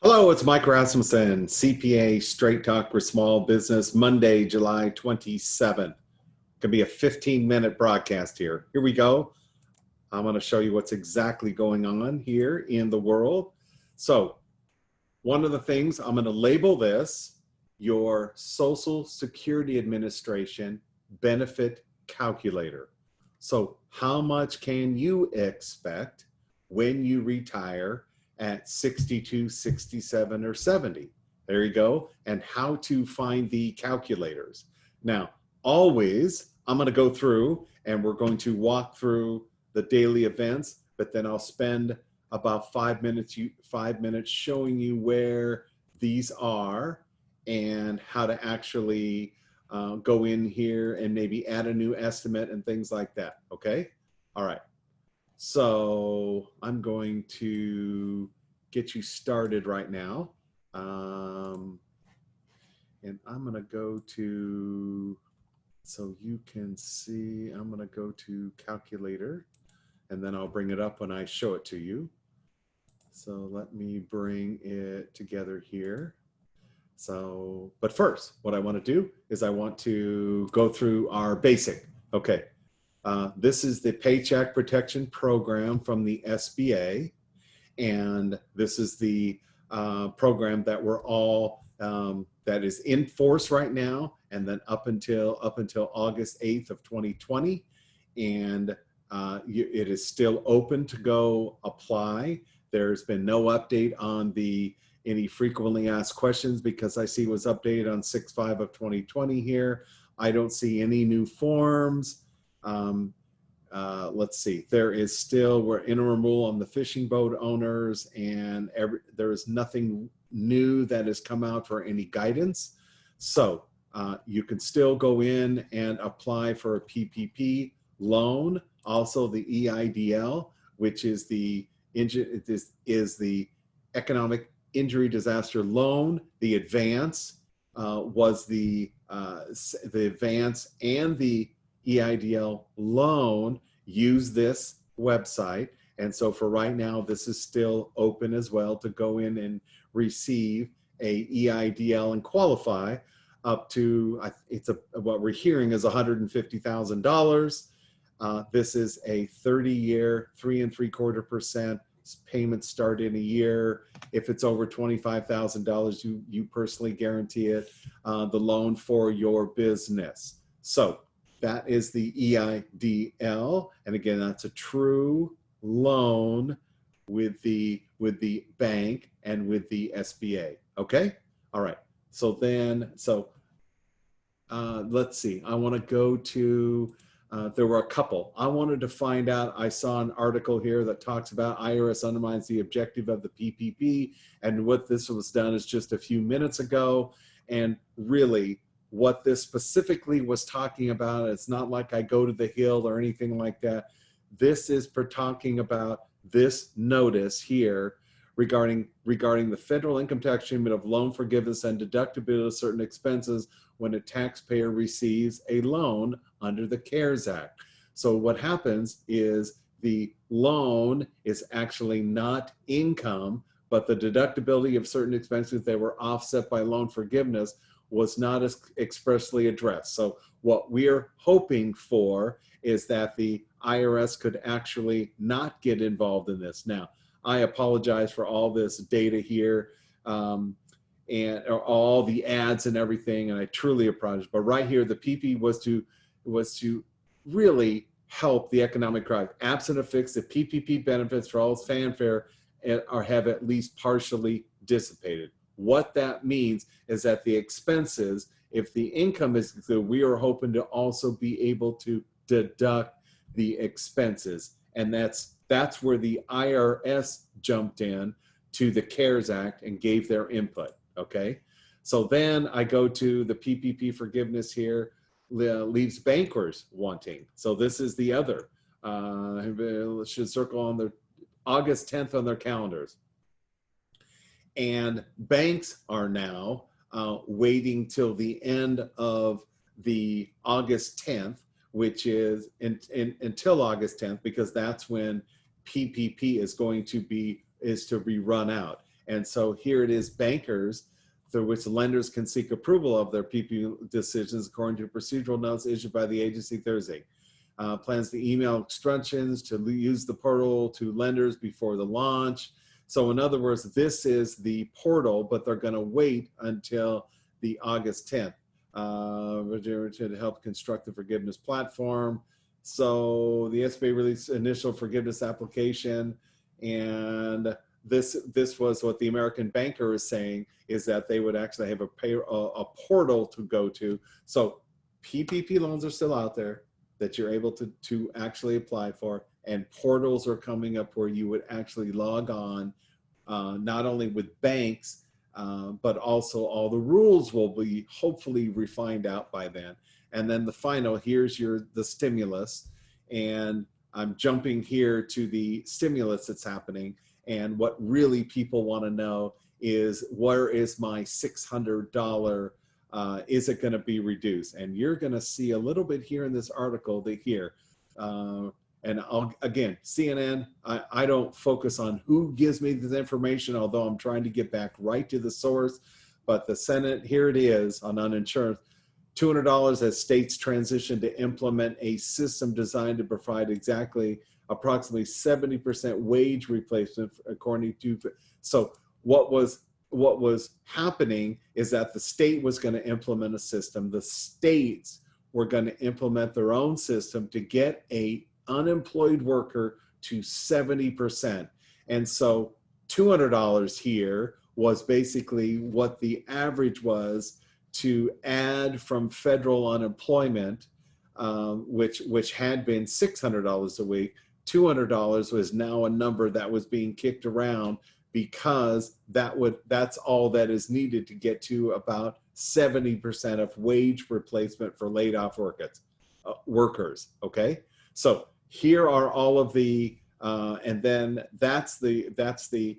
Hello, it's Mike Rasmussen, CPA, Straight Talk for Small Business, Monday, July 27th. Could be a 15-minute broadcast here. Here we go. I'm going to show you what's exactly going on here in the world. So one of the things, I'm going to label this your Social Security Administration benefit calculator. So how much can you expect when you retire at 62, 67, or 70? There you go. And how to find the calculators. Now, always, I'm going to go through and we're going to walk through the daily events, but then I'll spend about 5 minutes showing you where these are and how to actually go in here and maybe add a new estimate and things like that. Okay. All right. So I'm going to get you started right now. And I'm going to go to, so you can see, I'm going to go to calculator and then I'll bring it up when I show it to you. So let me bring it together here. So, but first, what I want to do is I want to go through our basic. Okay. This is the Paycheck Protection Program from the SBA. And this is the program that we're all, that is in force right now. And then up until August 8th of 2020. And it is still open to go apply. There's been no update on any frequently asked questions because I see it was updated on 6/5 of 2020 here. I don't see any new forms. Let's see, we're interim rule on the fishing boat owners, and there is nothing new that has come out for any guidance. So you can still go in and apply for a PPP loan. Also the EIDL, which is the Economic Injury Disaster Loan. The advance was the advance and the EIDL loan use this website. And so for right now, this is still open as well to go in and receive a EIDL and qualify up to, what we're hearing is $150,000. This is a 30-year, 3 3/4% payment start in a year. If it's over $25,000, you personally guarantee it, the loan for your business. So that is the EIDL. And again, that's a true loan with the bank and with the SBA. Okay. All right. So let's see. I want to go to, there were a couple. I wanted to find out, I saw an article here that talks about IRS undermines the objective of the PPP, and what this was done is just a few minutes ago. And really, what this specifically was talking about, it's not like I go to the Hill or anything like that. This is for talking about this notice here regarding the federal income tax treatment of loan forgiveness and deductibility of certain expenses when a taxpayer receives a loan under the CARES Act. So what happens is the loan is actually not income, but the deductibility of certain expenses that were offset by loan forgiveness was not as expressly addressed. So what we're hoping for is that the IRS could actually not get involved in this. Now, I apologize for all this data here and all the ads and everything, and I truly apologize. But right here, the PP was to really help the economic growth. Absent a fix, the PPP benefits for all its fanfare have at least partially dissipated. What that means is that the expenses, if the income is good, we are hoping to also be able to deduct the expenses. And that's where the IRS jumped in to the CARES Act and gave their input, okay? So then I go to the PPP forgiveness here, leaves bankers wanting. So this is the other, should circle on the August 10th on their calendars. And banks are now waiting till the end of the August 10th, which is until August 10th, because that's when PPP is to be run out. And so here it is, bankers, through which lenders can seek approval of their PP decisions according to procedural notes issued by the agency Thursday. Plans to email instructions to use the portal to lenders before the launch. So in other words, this is the portal, but they're going to wait until the August 10th to help construct the forgiveness platform. So the SBA released initial forgiveness application, and this was what the American Banker is saying, is that they would actually have a portal to go to. So PPP loans are still out there that you're able to actually apply for, and portals are coming up where you would actually log on, not only with banks, but also all the rules will be hopefully refined out by then. And then the final, here's the stimulus, and I'm jumping here to the stimulus that's happening. And what really people want to know is, where is my $600? Is it going to be reduced? And you're going to see a little bit here in this article that here. And again, CNN, I don't focus on who gives me this information, although I'm trying to get back right to the source. But the Senate, here it is on uninsured, $200 as states transition to implement a system designed to provide approximately 70% wage replacement, according to. So what was happening is that the state was going to implement a system. The states were going to implement their own system to get a unemployed worker to 70%. And so $200 here was basically what the average was to add from federal unemployment, which had been $600 a week. $200 was now a number that was being kicked around, because that's all that is needed to get to about 70% of wage replacement for laid off workers. Okay, so here are all of the, and then that's the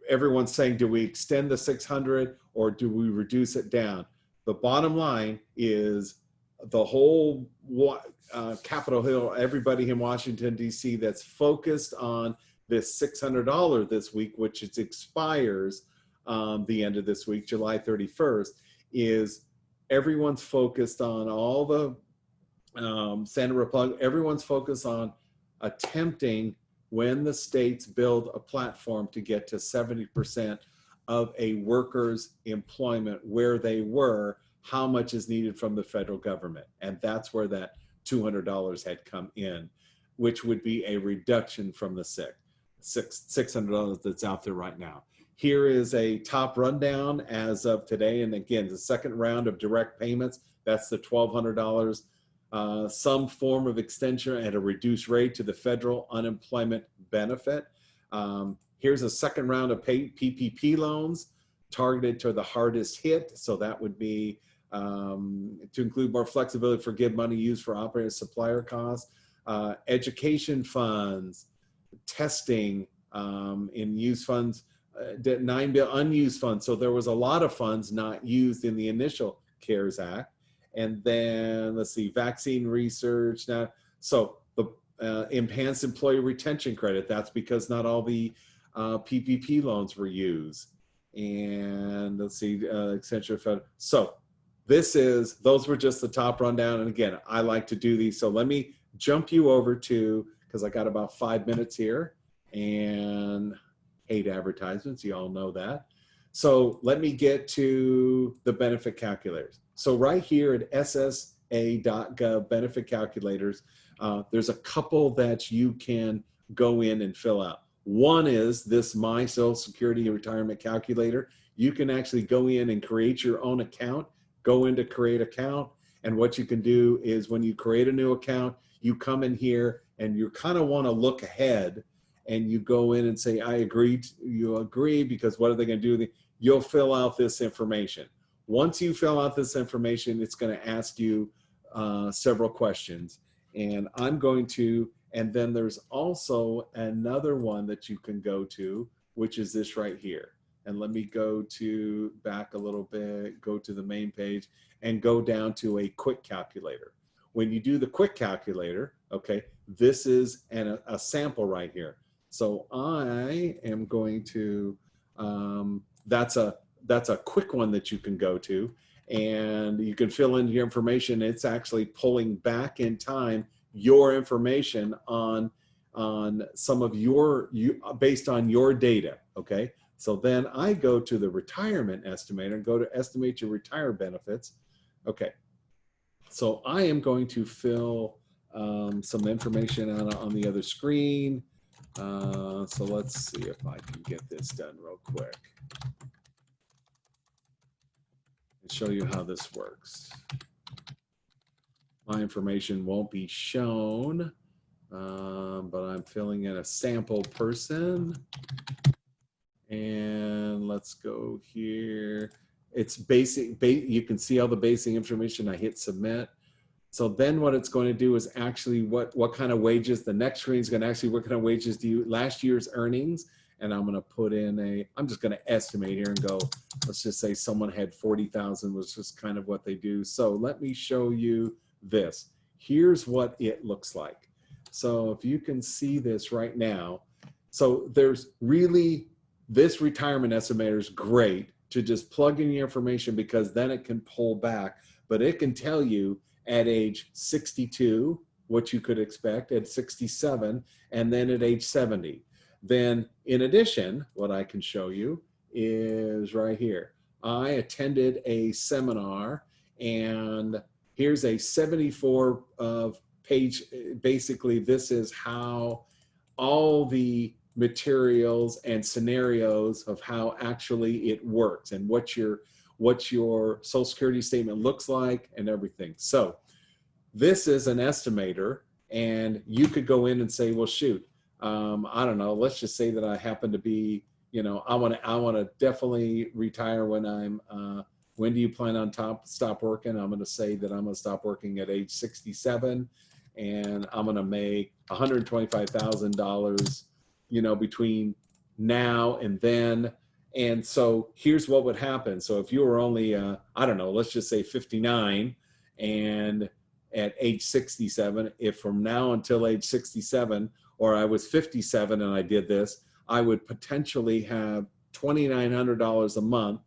everyone's saying, do we extend the 600 or do we reduce it down? The bottom line is, the whole Capitol Hill, everybody in Washington, D.C. that's focused on this $600 this week, which it expires the end of this week, July 31st, is everyone's focused on all the Senator Republican, everyone's focused on attempting, when the states build a platform, to get to 70% of a worker's employment where they were, how much is needed from the federal government. And that's where that $200 had come in, which would be a reduction from the $600 that's out there right now. Here is a top rundown as of today. And again, the second round of direct payments, that's the $1,200, some form of extension at a reduced rate to the federal unemployment benefit. Here's a second round of PPP loans targeted to the hardest hit. So that would be to include more flexibility to forgive money used for operating supplier costs, education funds, testing in used funds, $9 billion unused funds. So there was a lot of funds not used in the initial CARES Act. And then let's see, vaccine research. Now, so the enhanced employee retention credit, that's because not all the PPP loans were used. And let's see, extension of federal. So those were just the top rundown. And again, I like to do these. So let me jump you over to, because I got about 5 minutes here, and hate advertisements, you all know that. So let me get to the benefit calculators. So right here at ssa.gov benefit calculators, there's a couple that you can go in and fill out. One is this My Social Security Retirement Calculator. You can actually go in and create your own account, go into create account. And what you can do is, when you create a new account, you come in here and you kind of want to look ahead, and you go in and say, I agree. You agree, because what are they going to do? You'll fill out this information. Once you fill out this information, it's going to ask you several questions. And I'm going to, and then there's also another one that you can go to, which is this right here. And let me go to back a little bit, go to the main page, and go down to a quick calculator. When you do the quick calculator, okay, this is a sample right here. So I am going to, that's a quick one that you can go to, and you can fill in your information. It's actually pulling back in time your information on some of based on your data. Okay. So then I go to the retirement estimator and go to estimate your retire benefits. Okay. So I am going to fill some information on the other screen. So let's see if I can get this done real quick and show you how this works. My information won't be shown, but I'm filling in a sample person. And let's go here. It's basic. You can see all the basic information. I hit submit. So then what it's going to do is actually what kind of wages, the next screen is going to actually, what kind of wages do you, last year's earnings, and I'm going to put in I'm just going to estimate here and go, let's just say someone had 40,000 was just kind of what they do. So let me show you this. Here's what it looks like. So if you can see this right now, so there's really, this retirement estimator is great to just plug in your information because then it can pull back, but it can tell you at age 62, what you could expect at 67, and then at age 70. Then in addition, what I can show you is right here. I attended a seminar, and here's a 74 page, basically this is how all the materials and scenarios of how actually it works and what your Social Security statement looks like and everything. So this is an estimator, and you could go in and say, well, shoot, I don't know, let's just say that I happen to be, I want to definitely retire when when do you plan on stop working? I'm going to say that I'm going to stop working at age 67, and I'm going to make $125,000, between now and then. And so here's what would happen. So if you were only, I don't know, let's just say 59, and at age 67, if from now until age 67, or I was 57 and I did this, I would potentially have $2,900 a month.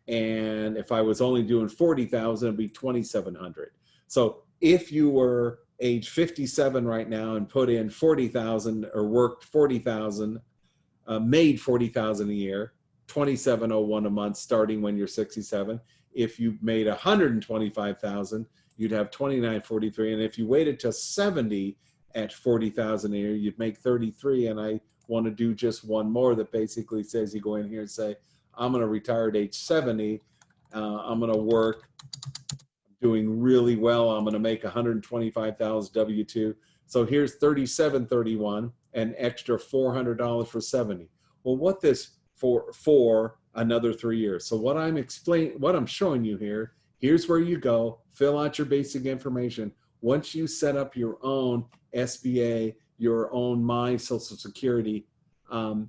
And if I was only doing 40,000, it'd be 2,700. So if you were age 57 right now and put in 40,000 or worked 40,000, made 40,000 a year, 2,701 a month starting when you're 67. If you made 125,000, you'd have 2,943. And if you waited till 70 at 40,000 a year, you'd make 33. And I want to do just one more that basically says you go in here and say, I'm going to retire at age 70. I'm going to work, doing really well. I'm going to make 125,000 W-2. So here's 3731, an extra $400 for 70. Well, what this for another 3 years. So what I'm showing you here, here's where you go, fill out your basic information. Once you set up your own SBA, your own My Social Security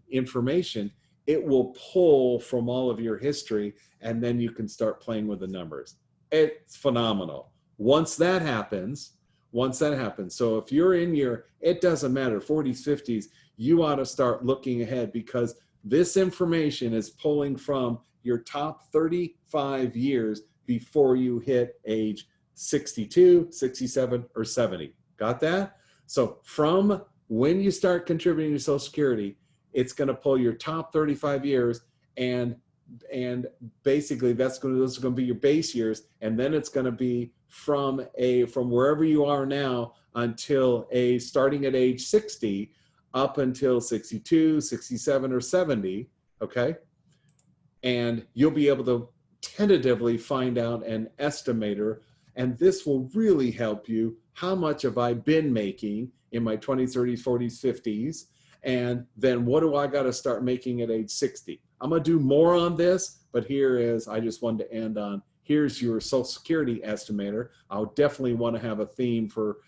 information, it will pull from all of your history, and then you can start playing with the numbers. It's phenomenal. Once that happens, so if you're in it doesn't matter, 40s, 50s, you ought to start looking ahead, because this information is pulling from your top 35 years before you hit age 62, 67, or 70. Got that? So from when you start contributing to Social Security, it's going to pull your top 35 years, and basically those are going to be your base years, and then it's going to be from wherever you are now until starting at age 60 up until 62, 67, or 70, okay? And you'll be able to tentatively find out an estimator, and this will really help you. How much have I been making in my 20s, 30s, 40s, 50s? And then what do I got to start making at age 60? I'm going to do more on this, but I just wanted to end on, here's your Social Security estimator. I'll definitely want to have a theme for,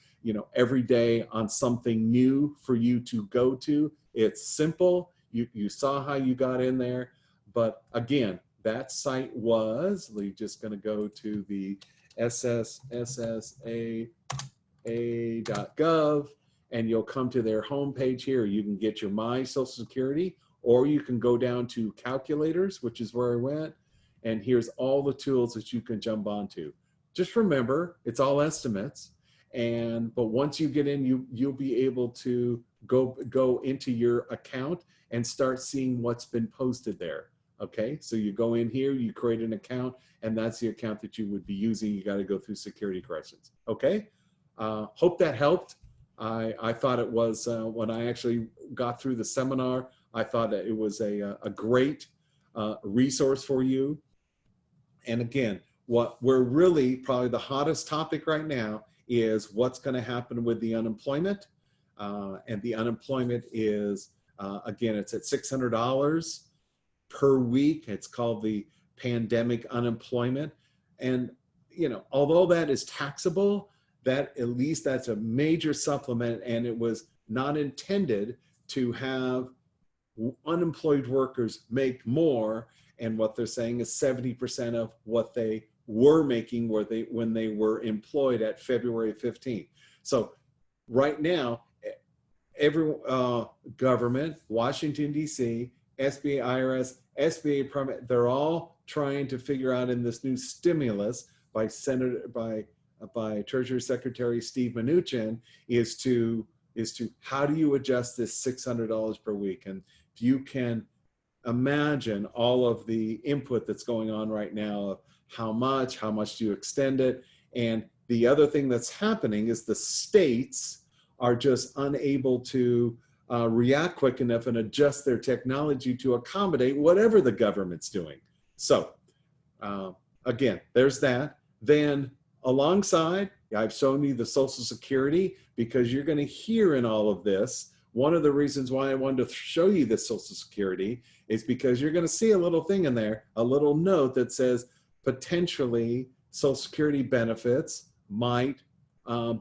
every day on something new for you to go to. It's simple. You saw how you got in there. But again, that site was, we're just going to go to the SSSA.gov, and you'll come to their homepage here. You can get your My Social Security, or you can go down to calculators, which is where I went. And here's all the tools that you can jump onto. Just remember, it's all estimates. But once you get in, you'll be able to go into your account and start seeing what's been posted there. Okay, so you go in here, you create an account, and that's the account that you would be using. You got to go through security questions. Okay, hope that helped. I thought it was, when I actually got through the seminar, I thought that it was a great resource for you. And again, what we're really, probably the hottest topic right now is what's going to happen with the unemployment. And the unemployment is, again, it's at $600 per week. It's called the pandemic unemployment. And, you know, although that is taxable, that at least that's a major supplement, and it was not intended to have unemployed workers make more. And what they're saying is 70% of what they were making when they were employed at February 15th. So right now, every government, Washington, D.C., SBA, IRS, SBA permit, they're all trying to figure out in this new stimulus by Treasury Secretary Steve Mnuchin is to how do you adjust this $600 per week? And if you can imagine all of the input that's going on right now of how much do you extend it? And the other thing that's happening is the states are just unable to react quick enough and adjust their technology to accommodate whatever the government's doing. So again, there's that. Then alongside, I've shown you the Social Security, because you're going to hear in all of this, one of the reasons why I wanted to show you the Social Security is because you're going to see a little thing in there, a little note that says potentially Social Security benefits might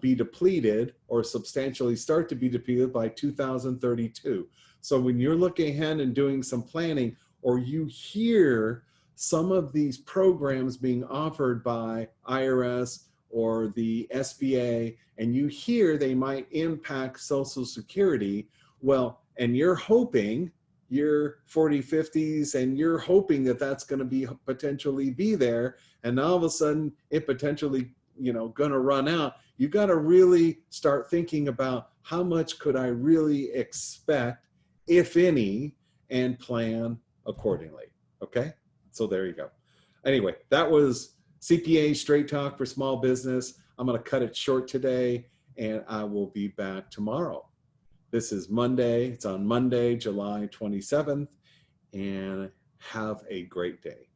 be depleted or substantially start to be depleted by 2032. So when you're looking ahead and doing some planning, or you hear some of these programs being offered by IRS or the SBA, and you hear they might impact Social Security, well, and you're hoping, you're 40, 50s, and you're hoping that that's going to be potentially be there, and all of a sudden it potentially, you know, going to run out. You got to really start thinking about how much could I really expect, if any, and plan accordingly. Okay, so there you go. Anyway, that was CPA Straight Talk for Small Business. I'm going to cut it short today, and I will be back tomorrow. This is Monday. It's on Monday, July 27th, and have a great day.